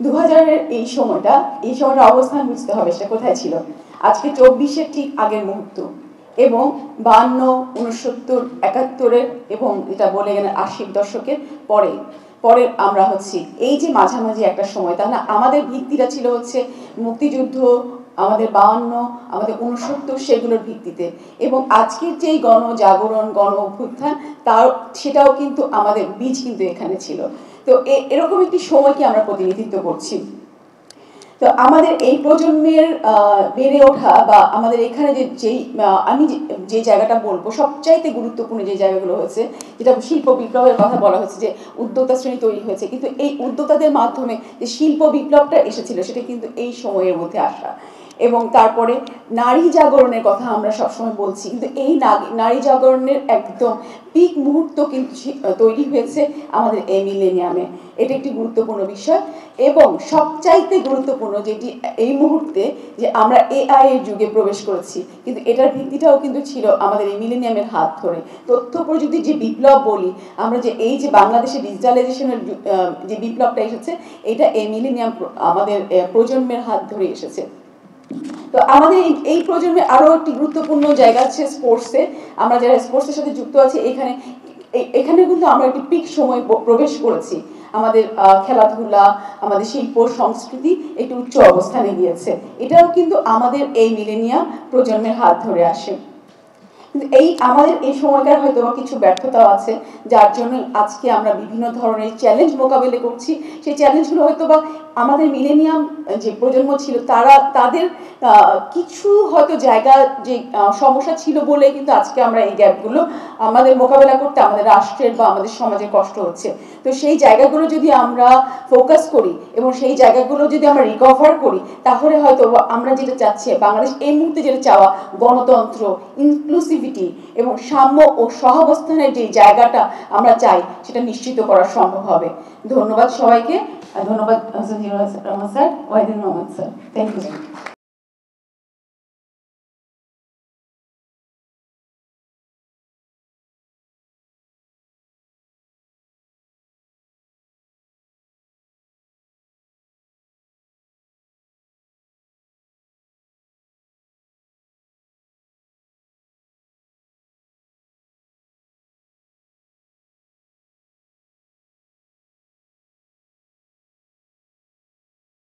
2000-এর এই সময়টা অবস্থান বুঝতে হবে সেটা কোথায় ছিল। আজকে 24-এর ঠিক আগের মুহূর্ত এবং 52, 69, 71-এর এবং এটা বলে গেলেন 80-র দশকের পরে আমরা হচ্ছি এই যে মাঝামাঝি একটা সময়, তাহলে আমাদের ভিত্তিটা ছিল হচ্ছে মুক্তিযুদ্ধ, আমাদের 52, আমাদের 69 সেগুলোর ভিত্তিতে, এবং আজকের যেই গণজাগরণ, গণ অভ্যুত্থান সেটাও কিন্তু আমাদের বীজ কিন্তু এখানে ছিল। তো এরকম একটি সময়কে আমরা প্রতিনিধিত্ব করছি। তো আমাদের এই প্রজন্মের বেড়ে ওঠা বা আমাদের এখানে আমি যে জায়গাটা বলবো সবচাইতে গুরুত্বপূর্ণ যে জায়গাগুলো হয়েছে, যেটা শিল্প বিপ্লবের কথা বলা হয়েছে যে উদ্যোক্তা শ্রেণী তৈরি হয়েছে, কিন্তু এই উদ্যোক্তাদের মাধ্যমে যে শিল্প বিপ্লবটা এসেছিল সেটা কিন্তু এই সময়ের মধ্যে আসা। এবং তারপরে নারী জাগরণের কথা আমরা সবসময় বলছি, কিন্তু এই নারী জাগরণের একদম পিক মুহূর্ত কিন্তু তৈরি হয়েছে আমাদের এই মিলেনিয়ামে। এটা একটি গুরুত্বপূর্ণ বিষয়। এবং সবচাইতে গুরুত্বপূর্ণ যেটি এই মুহূর্তে যে আমরা AI এর যুগে প্রবেশ করেছি, কিন্তু এটার ভিত্তিটাও কিন্তু ছিল আমাদের এই মিলেনিয়ামের হাত ধরে। তথ্য প্রযুক্তির যে বিপ্লব বলি আমরা, যে এই যে বাংলাদেশে ডিজিটালাইজেশনের যে বিপ্লবটা এসেছে, এটা এই মিলেনিয়াম আমাদের প্রজন্মের হাত ধরে এসেছে। তো আমাদের এই প্রজন্মে আরো একটি গুরুত্বপূর্ণ জায়গা আছে স্পোর্টসে। আমরা যারা স্পোর্টসের সাথে যুক্ত আছি এখানে কিন্তু আমরা একটি পিক সময় প্রবেশ করেছি। আমাদের খেলাধুলা, আমাদের শিল্প সংস্কৃতি একটি উচ্চ অবস্থানে গিয়েছে। এটাও কিন্তু আমাদের এই মিলেনিয়াম প্রজন্মের হাত ধরে আসে। আমাদের এই সময়কার হয়তো কিছু ব্যর্থতাও আছে, যার জন্য আজকে আমরা বিভিন্ন ধরনের চ্যালেঞ্জ মোকাবেলা করছি। সেই চ্যালেঞ্জগুলো হয়তো বা আমাদের মিলেনিয়াম যে প্রজন্ম ছিল তাদের কিছু হয়তো জায়গা যে সমস্যা ছিল বলে কিন্তু আজকে আমরা এই গ্যাপগুলো আমাদের মোকাবেলা করতে আমাদের রাষ্ট্রের বা আমাদের সমাজে কষ্ট হচ্ছে। তো সেই জায়গাগুলো যদি আমরা ফোকাস করি এবং সেই জায়গাগুলো যদি আমরা রিকভার করি, তাহলে হয়তো আমরা যেটা চাচ্ছি, বাংলাদেশ এই মুহূর্তে যেটা চাওয়া, গণতন্ত্র, ইনক্লুসিভিটি এবং সাম্য ও সহাবস্থানের যে জায়গাটা আমরা চাই, সেটা নিশ্চিত করা সম্ভব হবে। ধন্যবাদ সবাইকে। ধন্যবাদ Rahman sir, Wahidur Rahman sir. Thank you.